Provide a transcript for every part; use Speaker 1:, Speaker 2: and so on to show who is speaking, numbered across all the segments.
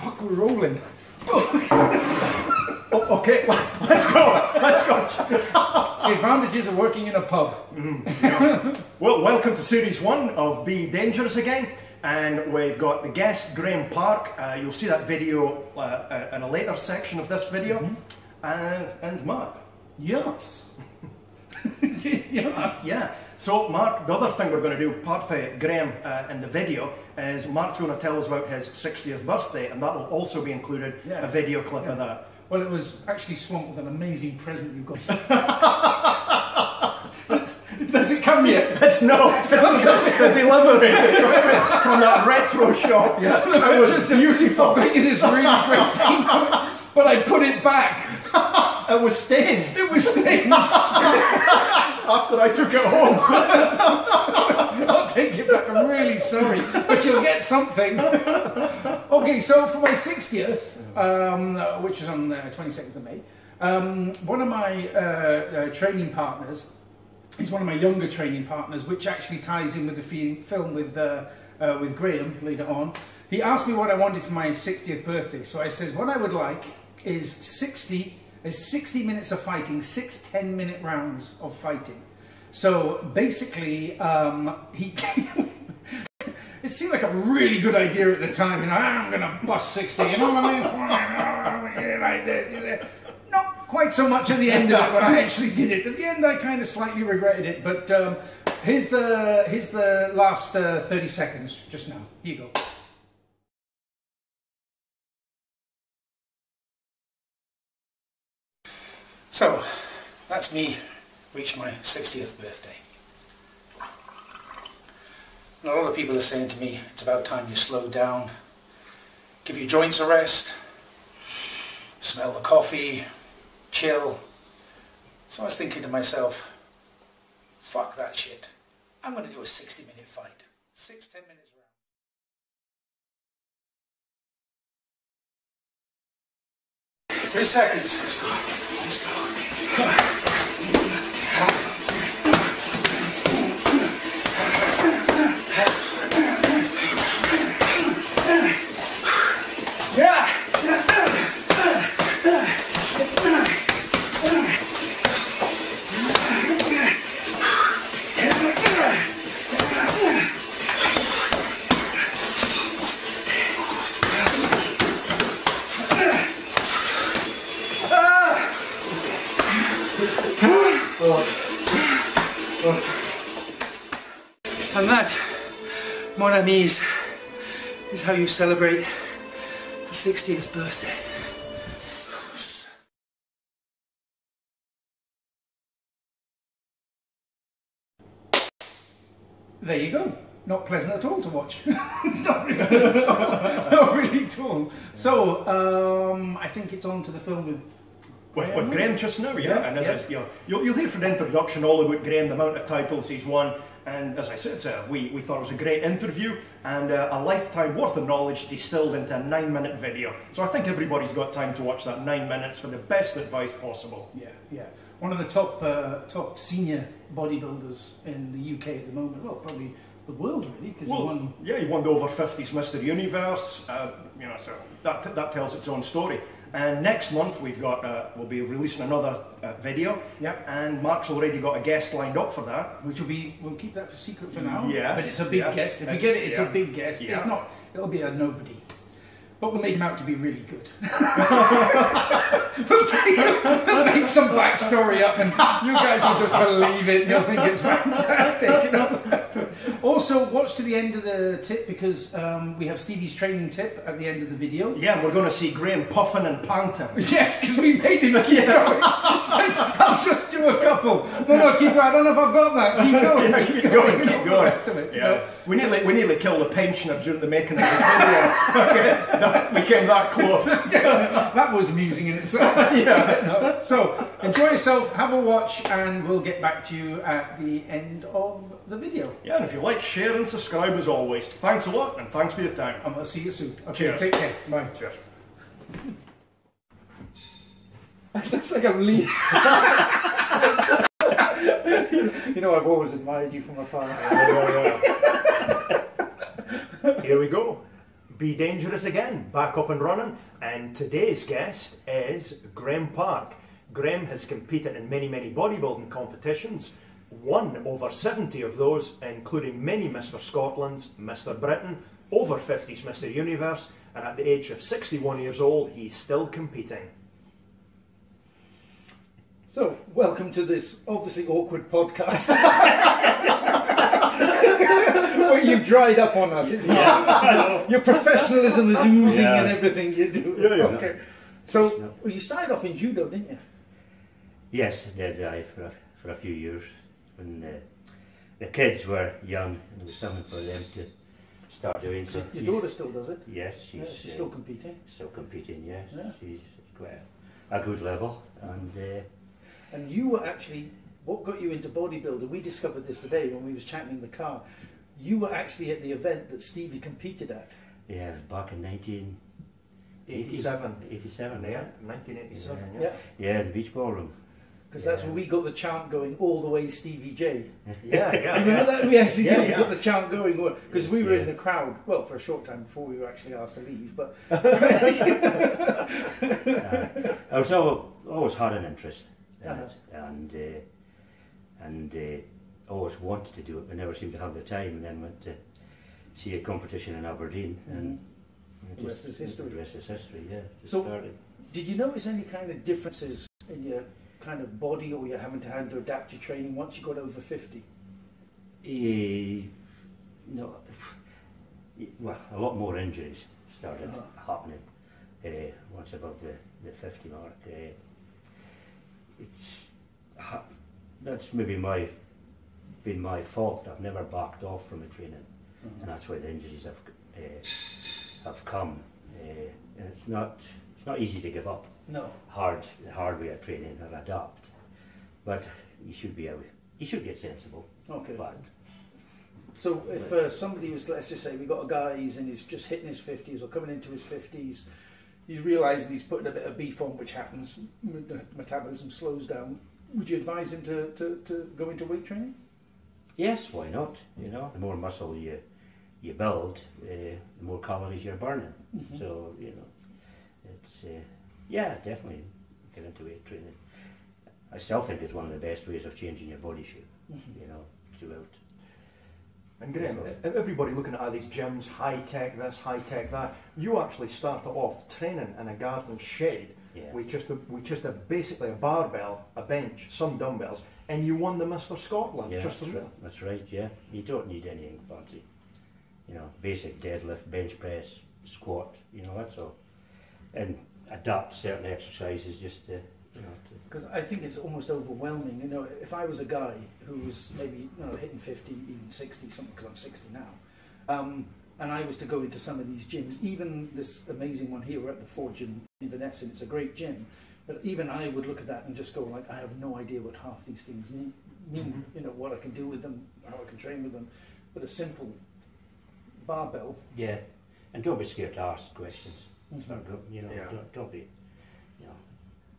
Speaker 1: Fuck, we're rolling.
Speaker 2: Oh, okay, let's go. Let's go.
Speaker 1: The advantages of working in a pub.
Speaker 2: Yeah. Well, welcome to Series 1 of Be Dangerous Again. And we've got the guest, Graham Park. You'll see that video in a later section of this video. And Mark.
Speaker 1: Yes. Yes.
Speaker 2: Yeah. So, Mark, the other thing we're going to do, apart from Graham in the video, is Mark's going to tell us about his 60th birthday, and that will also be included, a video clip of that.
Speaker 1: Well, it was actually swamped with an amazing present you got. Does it come yet?
Speaker 2: It's the delivery from that retro shop. Yeah. It was beautiful.
Speaker 1: It is really great thing, but I put it back.
Speaker 2: It was stained.
Speaker 1: It was stained.
Speaker 2: After I took it home.
Speaker 1: I'll take it back. I'm really sorry, but you'll get something. Okay, so for my 60th, which was on the 22nd of May, one of my training partners is one of my younger training partners, which actually ties in with the film with Graham later on. He asked me what I wanted for my 60th birthday, so I said what I would like is 60 minutes of fighting, 6 10-minute rounds of fighting. So basically, it seemed like a really good idea at the time. You know, I'm gonna bust 60. You know what I mean? Like this. Not quite so much at the end of it when I actually did it. At the end, I kind of slightly regretted it. But here's the last 30 seconds just now. Here you go. So, that's me, reached my 60th birthday. And a lot of people are saying to me, it's about time you slow down, give your joints a rest, smell the coffee, chill. So I was thinking to myself, fuck that shit. I'm going to do a 60-minute fight. 6 10 minutes round. 3 seconds. Let's go. Let's go. Yeah. And that, mon amis, is how you celebrate a 60th birthday. There you go. Not pleasant at all to watch. Not really at all. Not really at all. So, I think it's on to the film with
Speaker 2: Graham just now, and as I, you'll hear from the introduction all about Graham, the amount of titles he's won, and as I said, we thought it was a great interview and a lifetime worth of knowledge distilled into a 9-minute video. So I think everybody's got time to watch that 9 minutes for the best advice possible. Yeah. One of the top senior bodybuilders in the UK at the moment. Well, probably the world really, because he won. Yeah, he won the over 50s Mr. Universe. So that tells its own story. And next month we've got we'll be releasing another video. Yep. And Mark's already got a guest lined up for that, which we'll keep that for secret for now. Yes. But it's a big guest. If you get it, it's a big guest. Yeah. If not, it'll be a nobody. But we'll make him out to be really good. We'll make some backstory up and you guys will just believe it and you'll think it's fantastic. Also, watch to the end of the tip because we have Stevie's training tip at the end of the video. Yeah, we're going to see Graham puffing and panting. Yes, because we made him keep going. Says, I'll just do a couple. No, keep going. I don't know if I've got that. Keep going. Yeah, keep going. Keep going. The rest of it, yeah. We nearly killed a pensioner during the making of this video. Okay. We came that close. That was amusing in itself. No. So enjoy yourself, have a watch, and we'll get back to you at the end of the video. Yeah, and if you like, share and subscribe as always. Thanks a lot, and thanks for your time. And we'll see you soon. Okay, cheers. Take care. Bye. Cheers. It looks like I'm leaving. You know, I've always admired you from afar. Here we go.
Speaker 3: Be Dangerous again, back up and running, and today's guest is Graham Park. Graham has competed in many bodybuilding competitions, won over 70 of those, including many Mr. Scotland's, Mr. Britain, over 50s Mr. Universe, and at the age of 61 years old, he's still competing.
Speaker 1: So, welcome to this obviously awkward podcast. Well, you've dried up on us. It's your professionalism is oozing in everything you do. Okay. So, well, you started off in judo, didn't you?
Speaker 4: Yes, I did for a few years. When the kids were young, and it was something for them to start doing. So
Speaker 1: your daughter still does it?
Speaker 4: Yes,
Speaker 1: she's still competing.
Speaker 4: Still competing, yes. Yeah. She's quite a good level.
Speaker 1: And you were actually, what got you into bodybuilding? We discovered this today when we was chatting in the car. You were actually at the event that Stevie competed at.
Speaker 4: Yeah, back in
Speaker 3: 87.
Speaker 4: 87,
Speaker 3: yeah. 1987,
Speaker 4: Yeah, in the beach ballroom.
Speaker 1: Because that's when we got the chant going all the way Stevie J.
Speaker 3: Yeah.
Speaker 1: Remember that? We actually got the chant going because we were in the crowd, well, for a short time before we were actually asked to leave. But
Speaker 4: I was always had an interest in it, and always wanted to do it, but never seemed to have the time. And then went to see a competition in Aberdeen, and
Speaker 1: the rest is history.
Speaker 4: The rest is history. Yeah.
Speaker 1: So, did you notice any kind of differences in your kind of body, or you're having to adapt your training once you got over 50?
Speaker 4: No, well, a lot more injuries started happening once above the 50 mark. That's maybe been my fault. I've never backed off from the training, and that's where the injuries have come. And it's not easy to give up.
Speaker 1: No.
Speaker 4: The hard way of training and adapt. But you should get sensible.
Speaker 1: Okay.
Speaker 4: But,
Speaker 1: so if somebody was, let's just say we got a guy, he's just hitting his 50s or coming into his 50s, he's realising he's putting a bit of beef on, which happens, the metabolism slows down, would you advise him to go into weight training?
Speaker 4: Yes, why not? You know, the more muscle you build, the more calories you're burning. So, you know, it's definitely get into weight training. I still think it's one of the best ways of changing your body shape, you know, throughout.
Speaker 3: And Graham, everybody looking at these gyms, high tech this, high tech that, you actually started off training in a garden shed with just basically a barbell, a bench, some dumbbells, and you won the Mr. Scotland.
Speaker 4: Yeah, that's right, yeah. You don't need anything fancy. You know, basic deadlift, bench press, squat, you know, that's all. And adapt certain exercises just to, you know.
Speaker 1: Because I think it's almost overwhelming. You know, if I was a guy who was maybe hitting 50, even 60 something, because I'm 60 now, and I was to go into some of these gyms, even this amazing one here, we're at the Forge in Inverness, it's a great gym, but even I would look at that and just go like, I have no idea what half these things mean, you know, what I can do with them, how I can train with them. But a simple barbell.
Speaker 4: Yeah, and don't be scared to ask questions. You know, don't be, you know.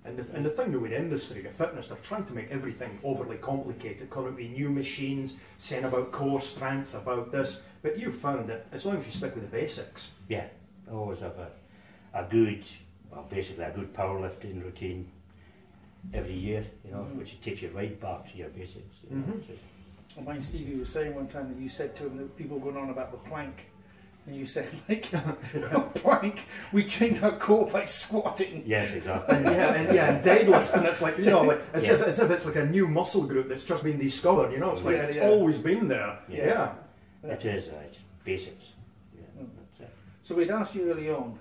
Speaker 3: And the thing with the industry, the fitness, they're trying to make everything overly complicated, coming with new machines, saying about core strength, about this. But you found that as long as you stick with the basics.
Speaker 4: Yeah, always have basically a good powerlifting routine every year, you know, which takes you right back to your basics. You know,
Speaker 1: well, mine Stevie was saying one time that you said to him that people were going on about the plank. And you said, like, plank, we trained our core by squatting.
Speaker 4: Yes, exactly.
Speaker 3: and deadlift, and it's like, you know, like as if it's like a new muscle group that's just been discovered, you know, it's like it's always been there. Yeah.
Speaker 4: It is, right. Basics. Yeah, that's it.
Speaker 1: So we'd asked you early on,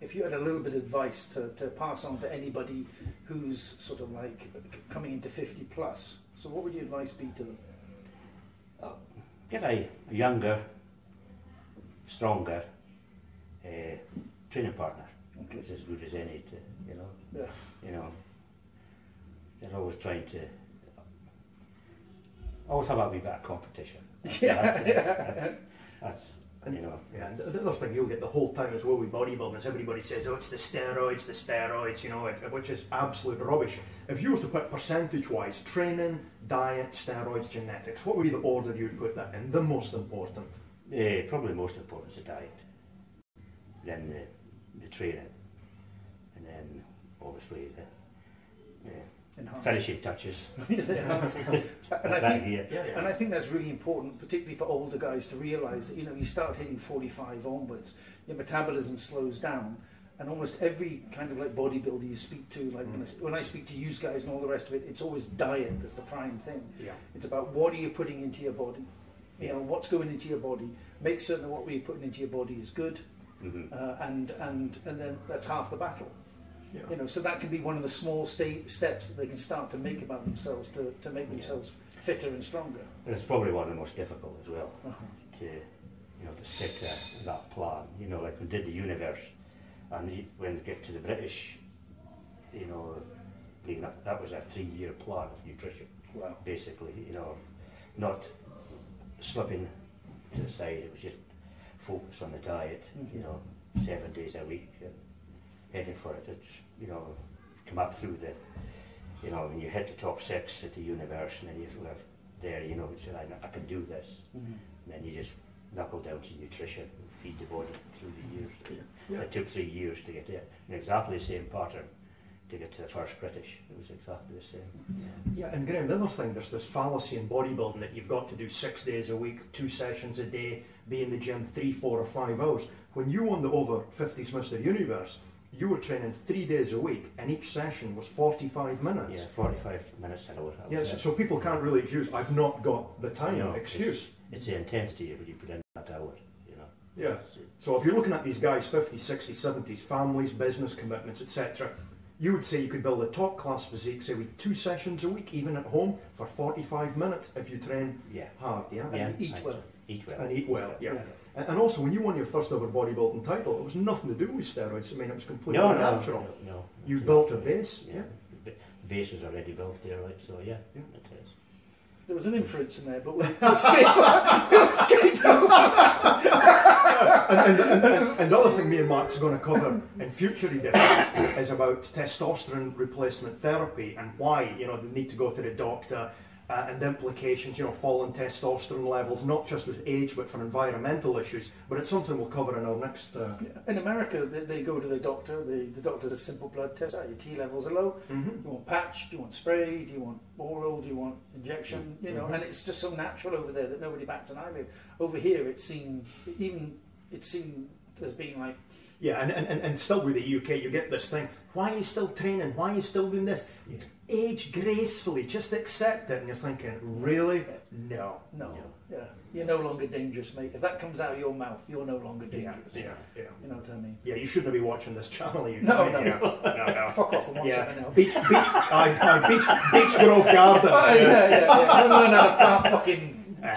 Speaker 1: if you had a little bit of advice to pass on to anybody who's sort of like coming into 50 plus, so what would your advice be to them?
Speaker 4: Get a younger, stronger training partner. It's as good as any to, you know.
Speaker 1: Yeah.
Speaker 4: You know, they're always trying to always have a wee bit of competition. That's, you know.
Speaker 3: Yeah, and the other thing you'll get the whole time as well with bodybuilding is everybody says, oh, it's the steroids, you know, which is absolute rubbish. If you were to put percentage-wise, training, diet, steroids, genetics, what would be the order you would put that in? The most important?
Speaker 4: Probably the most important is the diet. then the training, and then obviously the finishing touches.
Speaker 1: And I think that's really important, particularly for older guys, to realise that, you know, you start hitting 45 onwards, your metabolism slows down, and almost every kind of like bodybuilder you speak to, like when I speak to you guys and all the rest of it, it's always diet that's the prime thing.
Speaker 3: Yeah.
Speaker 1: It's about what are you putting into your body, you know, what's going into your body. Make certain that what we're putting into your body is good, and then that's half the battle.
Speaker 3: Yeah.
Speaker 1: You know, so that can be one of the small steps that they can start to make about themselves to make themselves fitter and stronger.
Speaker 4: And it's probably one of the most difficult as well to, you know, to stick to that plan. You know, like we did the universe, and when we get to the British, you know, that was a 3-year plan of nutrition.
Speaker 1: Wow.
Speaker 4: Basically, you know, not slipping to the side. It was just focus on the diet. You know, 7 days a week. And heading for it. It's, you know, come up through the, you know, when you hit the top 6 at the universe, and then you were there, you know, you say, I can do this. And then you just knuckle down to nutrition and feed the body through the years.
Speaker 3: Yeah.
Speaker 4: It took 3 years to get there. And exactly the same pattern to get to the first British. It was exactly the same.
Speaker 3: Yeah, and Graham, the other thing, there's this fallacy in bodybuilding that you've got to do 6 days a week, 2 sessions a day, be in the gym 3, 4 or 5 hours. When you won the over 50s Mr. Universe, you were training 3 days a week, and each session was 45 minutes.
Speaker 4: Yeah, 45 minutes an hour.
Speaker 3: Yes, so people can't really excuse, I've not got the time, excuse.
Speaker 4: It's the intensity that you put in that hour, you know.
Speaker 3: Yeah, so if you're looking at these guys, 50s, 60s, 70s, families, business commitments, etc., you would say you could build a top class physique, say with 2 sessions a week, even at home, for 45 minutes if you train hard,
Speaker 1: And eat well.
Speaker 4: Eat well.
Speaker 3: And eat well, And also, when you won your first ever bodybuilding title, it was nothing to do with steroids. I mean, it was completely natural.
Speaker 4: No.
Speaker 3: You built a base,
Speaker 4: The base was already built there, right? So it is.
Speaker 1: There was an inference in there, but we'll skate over.
Speaker 3: And the other thing me and Mark's going to cover in future editions is about testosterone replacement therapy and why, you know, they need to go to the doctor. And the implications, you know, falling testosterone levels, not just with age, but for environmental issues. But it's something we'll cover in our next...
Speaker 1: In America, they go to the doctor. The doctor's a simple blood test. Your T levels are low. You want patch? Do you want spray? Do you want oral? Do you want injection? You know, and it's just so natural over there that nobody bats an eyelid. Over here, it's seen as being like...
Speaker 3: Yeah, and still with the UK, you get this thing, why are you still training? Why are you still doing this? Age gracefully, just accept it. And you're thinking, really? No.
Speaker 1: Yeah. You're no longer dangerous, mate. If that comes out of your mouth, you're no longer dangerous.
Speaker 3: Yeah.
Speaker 1: You know what I mean?
Speaker 3: Yeah, you shouldn't be watching this channel.
Speaker 1: No. Fuck off and watch something else. Beach Grove Garden.
Speaker 2: Don't learn how to plant fucking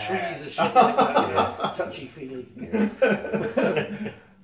Speaker 2: trees and shit like that. Touchy-feely.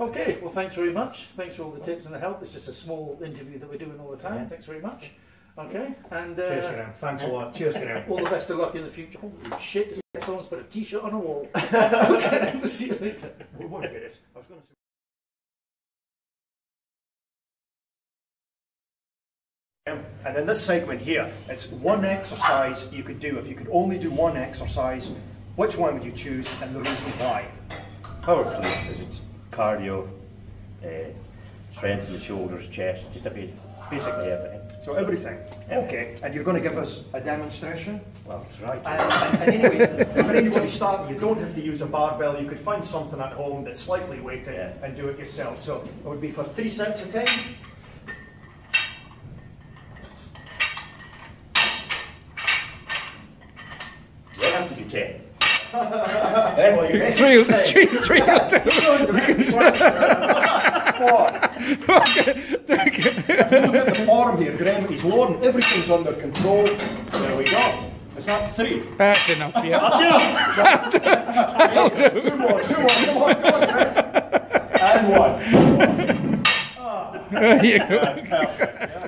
Speaker 2: Okay, well, thanks very much. Thanks for all the tips and the help. It's just a small interview that we're doing all the time. Yeah. Thanks very much. Okay, and
Speaker 3: cheers, Graham. Thanks a lot. Cheers, Graham.
Speaker 2: All the best of luck in the future. Holy shit! Someone's put a T-shirt on a wall. Okay, we'll see you later.
Speaker 3: We won't get this. I was going to say. And in this segment here, it's one exercise you could do. If you could only do one exercise, which one would you choose and the reason why?
Speaker 4: Power clean, because it's cardio, strength in the shoulders, chest, just a bit, basically everything.
Speaker 3: So everything. Okay, and you're going to give us a demonstration?
Speaker 4: Well, that's right.
Speaker 3: And anyway, for anybody starting, you don't have to use a barbell. You could find something at home that's slightly weighted and do it yourself. So it would be for 3 sets of 10.
Speaker 4: You don't have to do 10.
Speaker 3: Well,
Speaker 2: Three will do.
Speaker 3: If you look at the form here, Graham, he's loading, everything's under control. There we go. Is that 3?
Speaker 2: That's enough, yeah.
Speaker 3: I'll do. Two more, come on, Graham. And 1.
Speaker 2: There you go.
Speaker 3: Perfect.